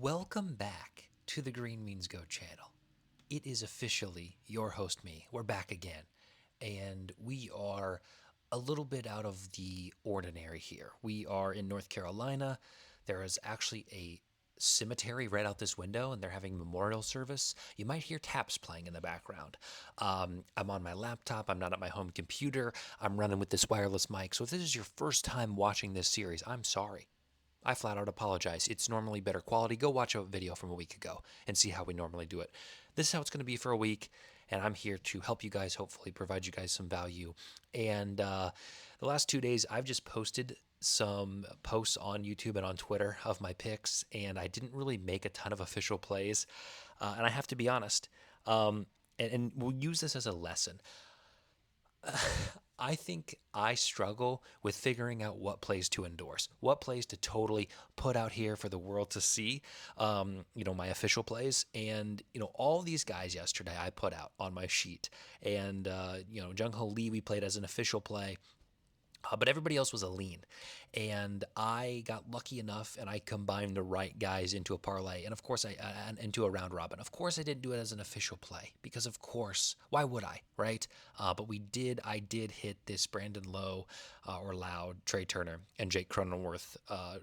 Welcome back to the Green Means Go channel. It is officially your host, me. We're back again, and we are a little bit out of the ordinary here. We are in North Carolina. There is actually a cemetery right out this window, and they're having memorial service. You might hear taps playing in the background. I'm on my laptop. I'm not at my home computer. I'm running with this wireless mic. So if this is your first time watching this series, I'm sorry. I flat out apologize. It's normally better quality. Go watch a video from a week ago and see how we normally do it. This is how it's going to be for a week, and I'm here to help you guys, hopefully provide you guys some value. And the last 2 days, I've just posted some posts on YouTube and on Twitter of my picks, and I didn't really make a ton of official plays. And I have to be honest, and we'll use this as a lesson. I think I struggle with figuring out what plays to endorse, what plays to totally put out here for the world to see. My official plays, and all these guys yesterday I put out on my sheet, and Jung Ho Lee we played as an official play. But everybody else was a lean. And I got lucky enough and I combined the right guys into a parlay. And of course, and into a round robin. Of course, I didn't do it as an official play because, of course, why would I, right? But I did hit this Brandon Lowe or Loud, Trey Turner, and Jake Cronenworth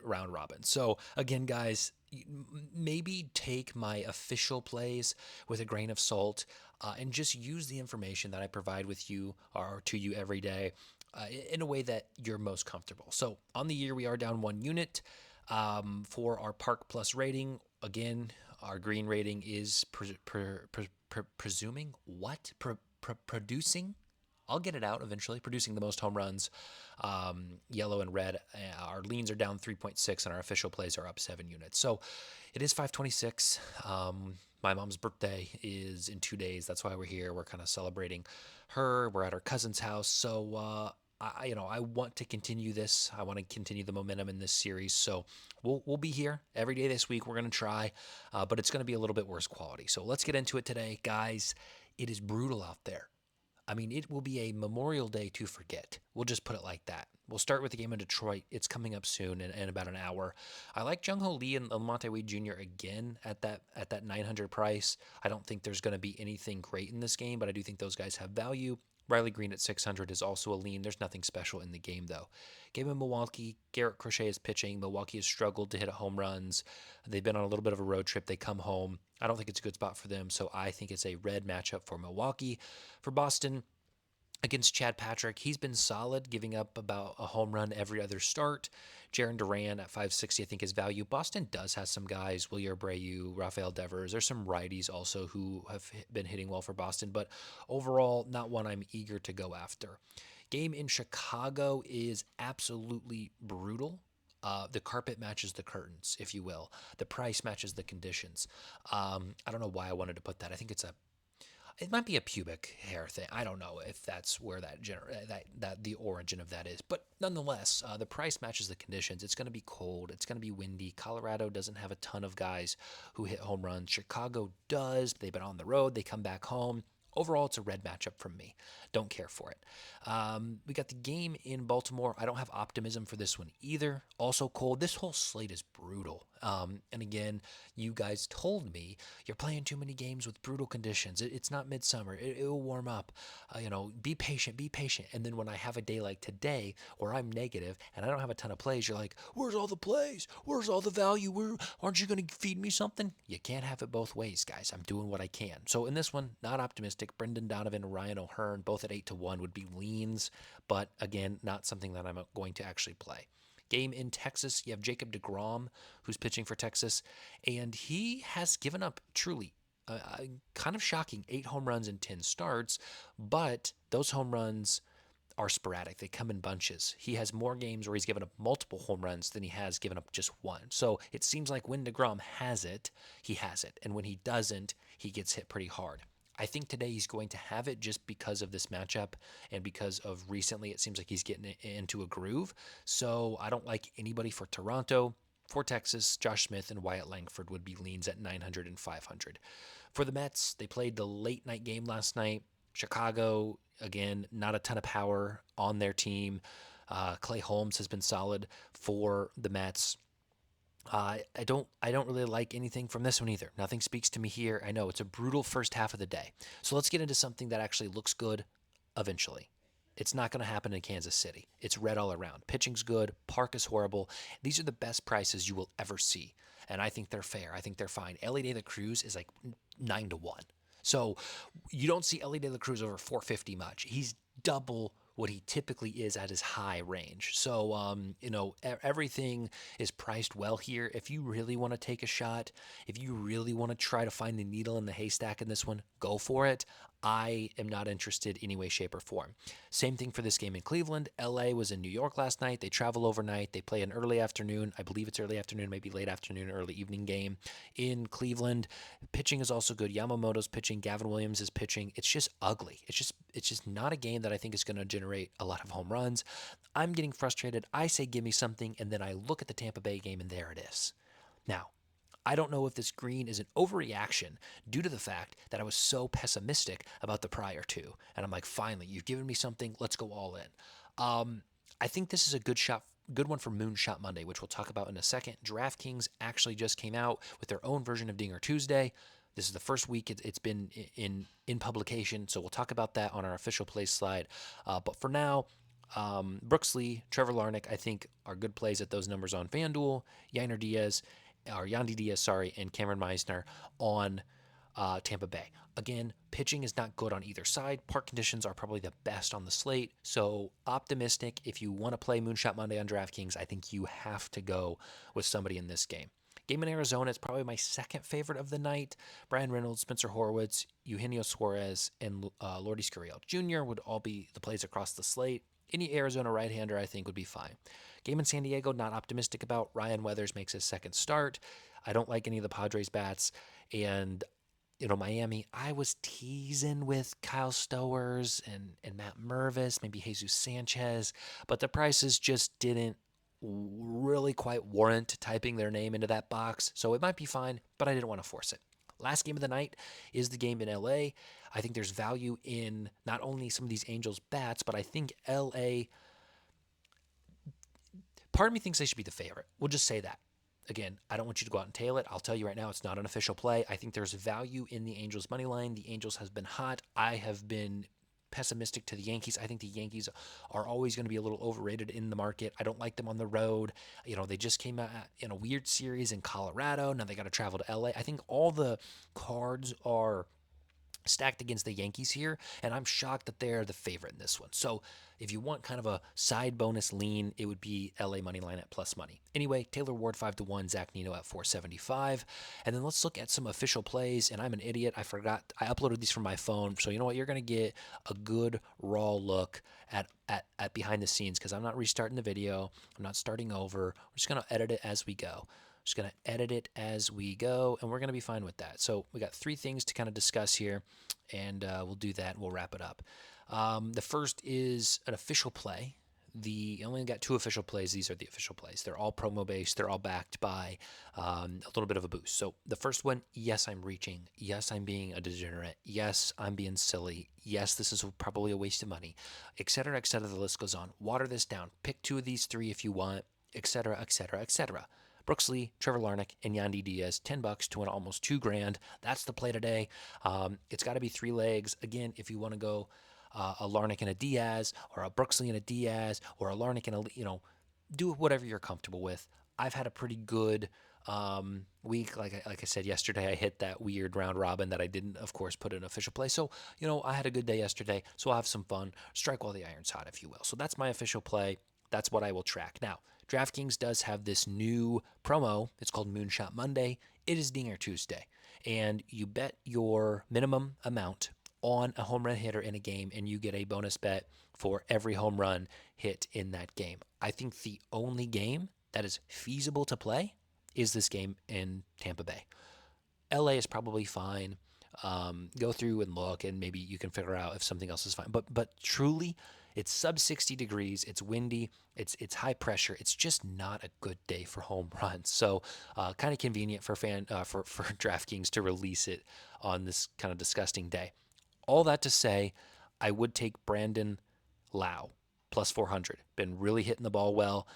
round robin. So, again, guys, maybe take my official plays with a grain of salt and just use the information that I provide with you or to you every day in a way that you're most comfortable. So on the year, we are down 1 unit for our Park Plus rating. Again, our green rating is producing. I'll get it out eventually. Producing the most home runs, yellow and red. Our leans are down 3.6, and our official plays are up 7 units. So it is 526. My mom's birthday is in 2 days. That's why we're here. We're kind of celebrating her. We're at her cousin's house. So I want to continue this. I want to continue the momentum in this series. So we'll be here every day this week. We're going to try, but it's going to be a little bit worse quality. So let's get into it today, guys. It is brutal out there. I mean, it will be a Memorial Day to forget. We'll just put it like that. We'll start with the game in Detroit. It's coming up soon in about an hour. I like Jung Ho Lee and Lamonte Wade Jr. again at that 900 price. I don't think there's going to be anything great in this game, but I do think those guys have value. Riley Green at 600 is also a lean. There's nothing special in the game, though. Game in Milwaukee, Garrett Crochet is pitching. Milwaukee has struggled to hit home runs. They've been on a little bit of a road trip. They come home. I don't think it's a good spot for them, so I think it's a red matchup for Milwaukee. For Boston, against Chad Patrick, he's been solid, giving up about a home run every other start. Jaron Duran at 560, I think, is value. Boston does have some guys, Wilyer Abreu, Rafael Devers. There's some righties also who have been hitting well for Boston, but overall, not one I'm eager to go after. Game in Chicago is absolutely brutal. The carpet matches the curtains, if you will. The price matches the conditions. I don't know why I wanted to put that. I think it might be a pubic hair thing. I don't know if that's where that the origin of that is. But nonetheless, the price matches the conditions. It's going to be cold. It's going to be windy. Colorado doesn't have a ton of guys who hit home runs. Chicago does. They've been on the road. They come back home. Overall, it's a red matchup from me. Don't care for it. We got the game in Baltimore. I don't have optimism for this one either. Also cold. This whole slate is brutal. And again, you guys told me you're playing too many games with brutal conditions. It's not midsummer. It will warm up. Be patient, be patient. And then when I have a day like today where I'm negative and I don't have a ton of plays, you're like, where's all the plays? Where's all the value? Aren't you going to feed me something? You can't have it both ways, guys. I'm doing what I can. So in this one, not optimistic. Brendan Donovan, Ryan O'Hearn, both at 8-1 would be leans, but again, not something that I'm going to actually play. Game in Texas, you have Jacob deGrom, who's pitching for Texas, and he has given up truly kind of shocking 8 home runs in 10 starts, but those home runs are sporadic. They come in bunches. He has more games where he's given up multiple home runs than he has given up just one. So it seems like when deGrom has it, he has it, and when he doesn't, he gets hit pretty hard. I think today he's going to have it just because of this matchup and because of recently it seems like he's getting into a groove. So I don't like anybody for Toronto. For Texas, Josh Smith and Wyatt Langford would be leans at 900 and 500. For the Mets, they played the late night game last night. Chicago, again, not a ton of power on their team. Clay Holmes has been solid for the Mets. I don't really like anything from this one either. Nothing speaks to me here. I know it's a brutal first half of the day. So let's get into something that actually looks good eventually. It's not going to happen in Kansas City. It's red all around. Pitching's good. Park is horrible. These are the best prices you will ever see. And I think they're fair. I think they're fine. Ellie De La Cruz is like 9-1. So you don't see Ellie De La Cruz over 450 much. He's double what he typically is at his high range. So, everything is priced well here. If you really want to take a shot, if you really want to try to find the needle in the haystack in this one, go for it. I am not interested any way, shape, or form. Same thing for this game in Cleveland. LA was in New York last night. They travel overnight. They play an early afternoon. I believe it's early afternoon, maybe late afternoon, early evening game in Cleveland. Pitching is also good. Yamamoto's pitching. Gavin Williams is pitching. It's just ugly. It's just not a game that I think is going to generate a lot of home runs. I'm getting frustrated. I say give me something, and then I look at the Tampa Bay game, and there it is. Now, I don't know if this green is an overreaction due to the fact that I was so pessimistic about the prior two. And I'm like, finally, you've given me something. Let's go all in. I think this is a good one for Moonshot Monday, which we'll talk about in a second. DraftKings actually just came out with their own version of Dinger Tuesday. This is the first week it's been in publication, so we'll talk about that on our official play slide. But for now, Brooks Lee, Trevor Larnach, I think are good plays at those numbers on FanDuel. Yandy Diaz, and Cameron Meisner on Tampa Bay. Again, pitching is not good on either side. Park conditions are probably the best on the slate. So optimistic. If you want to play Moonshot Monday on DraftKings, I think you have to go with somebody in this game. Game in Arizona is probably my second favorite of the night. Brian Reynolds, Spencer Horwitz, Eugenio Suarez, and Lourdes Gurriel Jr. would all be the plays across the slate. Any Arizona right-hander, I think, would be fine. Game in San Diego, not optimistic about. Ryan Weathers makes his second start. I don't like any of the Padres bats. And, Miami, I was teasing with Kyle Stowers and Matt Mervis, maybe Jesus Sanchez, but the prices just didn't really quite warrant typing their name into that box. So it might be fine, but I didn't want to force it. Last game of the night is the game in LA. I think there's value in not only some of these Angels bats, but I think LA, part of me thinks they should be the favorite. We'll just say that. Again, I don't want you to go out and tail it. I'll tell you right now, it's not an official play. I think there's value in the Angels money line. The Angels has been hot. I have been pessimistic to the Yankees. I think the Yankees are always going to be a little overrated in the market. I don't like them on the road. They just came out in a weird series in Colorado. Now they got to travel to LA. I think all the cards are stacked against the Yankees here, and I'm shocked that they're the favorite in this one. So if you want kind of a side bonus lean, it would be LA money line at plus money. Anyway, Taylor Ward 5-1, Zach Nino at 475. And then let's look at some official plays. And I'm an idiot. I forgot. I uploaded these from my phone. So you know what? You're going to get a good raw look at behind the scenes because I'm not restarting the video. I'm not starting over. We're just going to edit it as we go. Just going to edit it as we go, and we're going to be fine with that. So we got three things to kind of discuss here, and we'll do that, and we'll wrap it up. The first is an official play. I only got two official plays. These are the official plays. They're all promo-based. They're all backed by a little bit of a boost. So the first one, yes, I'm reaching. Yes, I'm being a degenerate. Yes, I'm being silly. Yes, this is probably a waste of money, et cetera, et cetera. The list goes on. Water this down. Pick two of these three if you want, et cetera, et cetera, et cetera. Brooks Lee, Trevor Larnach, and Yandy Diaz, $10 to win almost $2,000. That's the play today. It's got to be three legs. Again, if you want to go a Larnach and a Diaz, or a Brooks Lee and a Diaz, or a Larnach and do whatever you're comfortable with. I've had a pretty good week. Like I said yesterday, I hit that weird round robin that I didn't, of course, put in an official play. So, I had a good day yesterday, so I'll have some fun. Strike while the iron's hot, if you will. So that's my official play. That's what I will track. Now, DraftKings does have this new promo. It's called Moonshot Monday. It is Dinger Tuesday. And you bet your minimum amount on a home run hitter in a game, and you get a bonus bet for every home run hit in that game. I think the only game that is feasible to play is this game in Tampa Bay. LA is probably fine. Go through and look, and maybe you can figure out if something else is fine. But truly, it's sub 60 degrees. It's windy. It's high pressure. It's just not a good day for home runs. So kind of convenient for for DraftKings to release it on this kind of disgusting day. All that to say, I would take Brandon Lau plus 400. Been really hitting the ball well.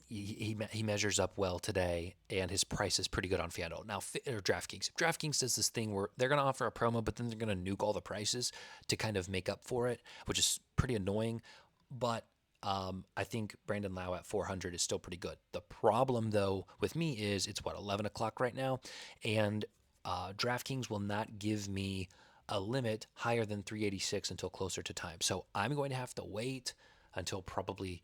he measures up well today, and his price is pretty good on FanDuel. Now, or DraftKings. DraftKings does this thing where they're going to offer a promo, but then they're going to nuke all the prices to kind of make up for it, which is pretty annoying. But I think Brandon Lau at 400 is still pretty good. The problem, though, with me is it's 11 o'clock right now, and DraftKings will not give me a limit higher than 386 until closer to time. So I'm going to have to wait until probably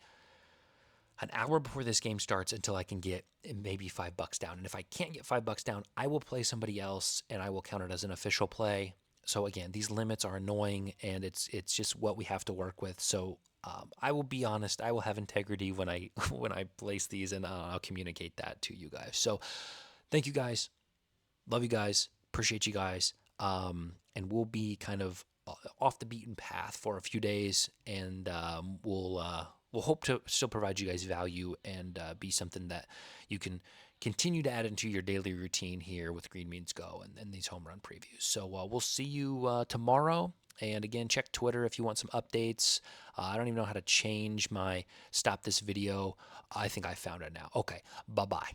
an hour before this game starts until I can get maybe $5 down. And if I can't get $5 down, I will play somebody else and I will count it as an official play. So again, these limits are annoying, and it's just what we have to work with. So I will be honest, I will have integrity when I when I place these, and I'll communicate that to you guys. So thank you guys, love you guys, appreciate you guys, and we'll be kind of off the beaten path for a few days, and we'll hope to still provide you guys value and be something that you can continue to add into your daily routine here with Green Means Go and these home run previews. So we'll see you tomorrow. And again, check Twitter if you want some updates. I don't even know how to change my stop this video. I think I found it now. Okay, bye-bye.